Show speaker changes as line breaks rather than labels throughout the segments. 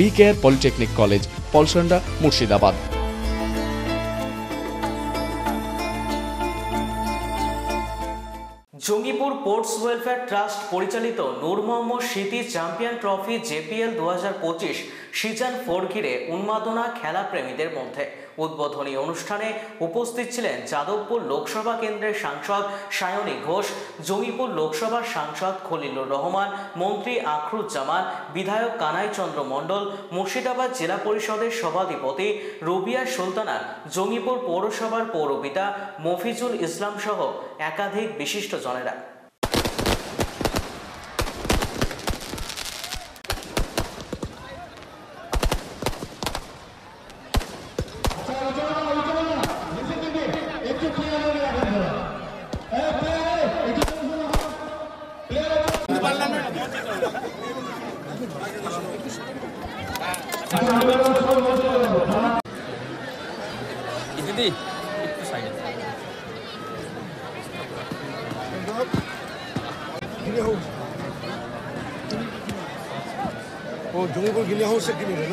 BKR polytechnic college, Palsanda, Murshidabad.
Jangipur ports welfare trust পরিচালিত নূর মোহাম্মদ স্মৃতি champion trophy JPL 2025 season 4 ঘিরে উন্মাদনা খেলা প্রেমীদের মধ্যে। উদ্বোধনী অনুষ্ঠানে উপস্থিত ছিলেন যাদবপুর লোকসভা কেন্দ্রের সাংসদ সায়নী ঘোষ, জঙ্গিপুর লোকসভার সাংসদ খলিলুর রহমান, মন্ত্রী আখরুজ্জামান, বিধায়ক কানাই চন্দ্র মণ্ডল, মুর্শিদাবাদ জেলা পরিষদের সভাধিপতি রুবিয়া সুলতানা, জঙ্গিপুর পৌরসভার পৌরপিতা মফিজুল ইসলাম সহ একাধিক বিশিষ্টজনেরা।
জঙ্গিপুর গিনি হাউসে কিনে দেন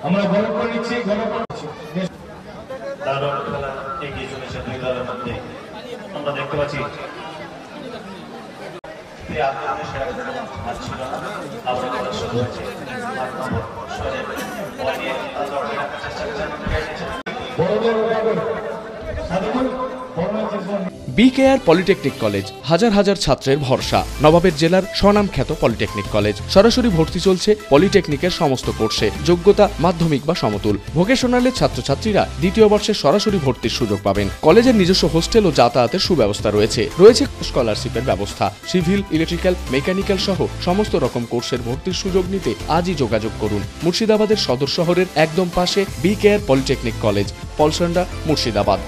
আমরা গর্ব করে নিচ্ছি, দারুণ খেলা এগিয়ে চলেছে দুই দলের মধ্যে। আমরা দেখতে পাচ্ছি
BKR পলিটেকনিক কলেজ হাজার হাজার ছাত্রের ভরসা। নবাবের জেলার স্বনামখ্যাত পলিটেকনিক কলেজ। সরাসরি ভর্তি চলছে পলিটেকনিকের সমস্ত কোর্সে। যোগ্যতা মাধ্যমিক বা সমতুল। ভোকেশনালের ছাত্রছাত্রীরা দ্বিতীয় বর্ষে সরাসরি ভর্তির সুযোগ পাবেন। কলেজের নিজস্ব হোস্টেল ও যাতায়াতের সুব্যবস্থা রয়েছে। স্কলারশিপের ব্যবস্থা। সিভিল, ইলেকট্রিক্যাল, মেকানিক্যাল সহ সমস্ত রকম কোর্সের ভর্তির সুযোগ নিতে আজই যোগাযোগ করুন। মুর্শিদাবাদের সদর শহরের একদম পাশে BKR polytechnic college, Palsanda, Murshidabad.